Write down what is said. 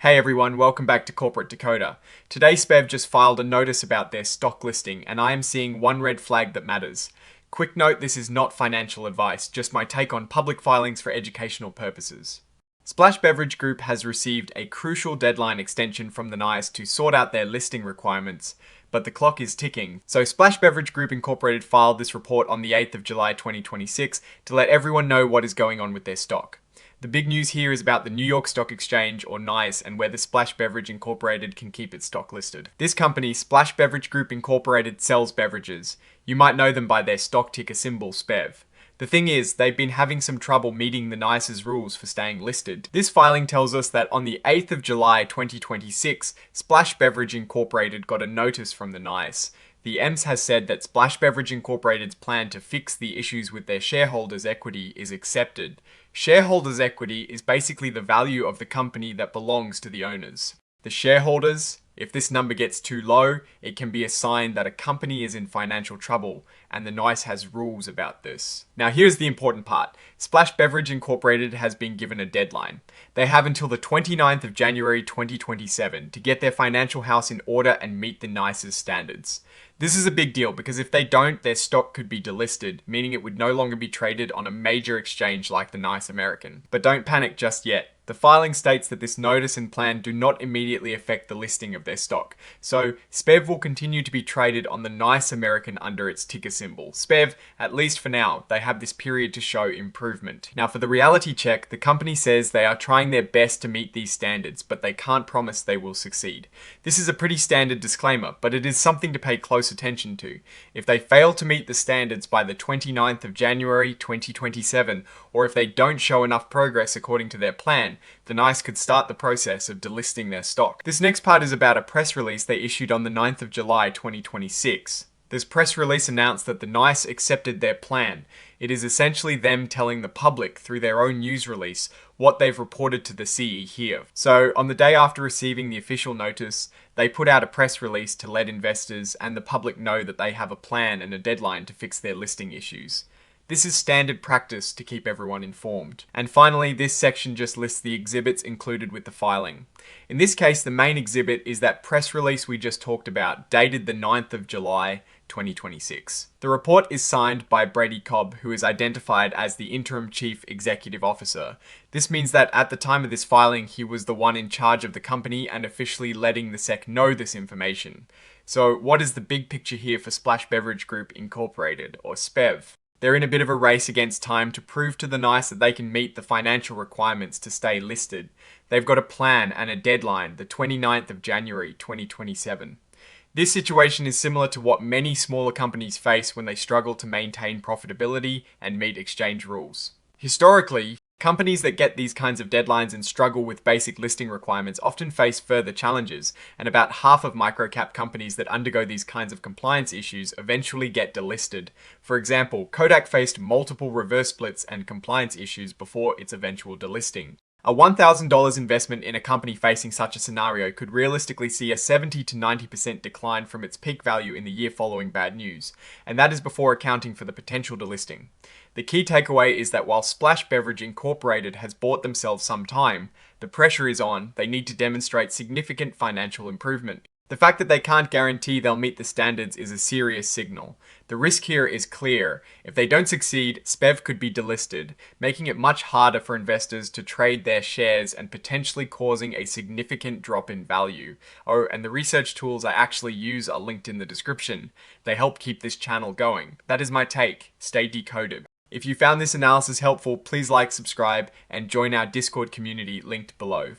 Hey everyone, welcome back to Corporate Decoder. Today SBEV just filed a notice about their stock listing and I am seeing one red flag that matters. Quick note, this is not financial advice, just my take on public filings for educational purposes. Splash Beverage Group has received a crucial deadline extension from the NYSE to sort out their listing requirements, but the clock is ticking. So Splash Beverage Group Incorporated filed this report on the 8th of July 2026 to let everyone know what is going on with their stock. The big news here is about the New York Stock Exchange, or NYSE, and where the Splash Beverage Incorporated can keep its stock listed. This company, Splash Beverage Group Incorporated, sells beverages. You might know them by their stock ticker symbol, SBEV. The thing is, they've been having some trouble meeting the NYSE's rules for staying listed. This filing tells us that on the 8th of July 2026, Splash Beverage Incorporated got a notice from the NYSE. The EMS has said that Splash Beverage Incorporated's plan to fix the issues with their shareholders' equity is accepted. Shareholders' equity is basically the value of the company that belongs to the owners. The shareholders, if this number gets too low, it can be a sign that a company is in financial trouble, and the NYSE has rules about this. Now here's the important part. Splash Beverage Incorporated has been given a deadline. They have until the 29th of January 2027 to get their financial house in order and meet the NYSE's standards. This is a big deal because if they don't, their stock could be delisted, meaning it would no longer be traded on a major exchange like the NYSE American. But don't panic just yet. The filing states that this notice and plan do not immediately affect the listing of their stock. So SBEV will continue to be traded on the NYSE American under its ticker symbol. SBEV, at least for now, they have this period to show improvement. Now for the reality check, the company says they are trying their best to meet these standards, but they can't promise they will succeed. This is a pretty standard disclaimer, but it is something to pay close attention to. If they fail to meet the standards by the 29th of January 2027, or if they don't show enough progress according to their plan, the NYSE could start the process of delisting their stock. This next part is about a press release they issued on the 9th of July 2026. This press release announced that the NYSE accepted their plan. It is essentially them telling the public through their own news release what they've reported to the CE here. So on the day after receiving the official notice, they put out a press release to let investors and the public know that they have a plan and a deadline to fix their listing issues. This is standard practice to keep everyone informed. And finally, this section just lists the exhibits included with the filing. In this case, the main exhibit is that press release we just talked about, dated the 9th of July 2026. The report is signed by Brady Cobb, who is identified as the Interim Chief Executive Officer. This means that at the time of this filing, he was the one in charge of the company and officially letting the SEC know this information. So what is the big picture here for Splash Beverage Group Incorporated, or SBEV? They're in a bit of a race against time to prove to the NYSE that they can meet the financial requirements to stay listed. They've got a plan and a deadline, the 29th of January 2027. This situation is similar to what many smaller companies face when they struggle to maintain profitability and meet exchange rules. Historically, companies that get these kinds of deadlines and struggle with basic listing requirements often face further challenges, and about half of microcap companies that undergo these kinds of compliance issues eventually get delisted. For example, Kodak faced multiple reverse splits and compliance issues before its eventual delisting. A $1,000 investment in a company facing such a scenario could realistically see a 70 to 90% decline from its peak value in the year following bad news, and that is before accounting for the potential delisting. The key takeaway is that while Splash Beverage Incorporated has bought themselves some time, the pressure is on. They need to demonstrate significant financial improvement. The fact that they can't guarantee they'll meet the standards is a serious signal. The risk here is clear. If they don't succeed, SBEV could be delisted, making it much harder for investors to trade their shares and potentially causing a significant drop in value. Oh, and the research tools I actually use are linked in the description. They help keep this channel going. That is my take. Stay decoded. If you found this analysis helpful, please like, subscribe, and join our Discord community linked below.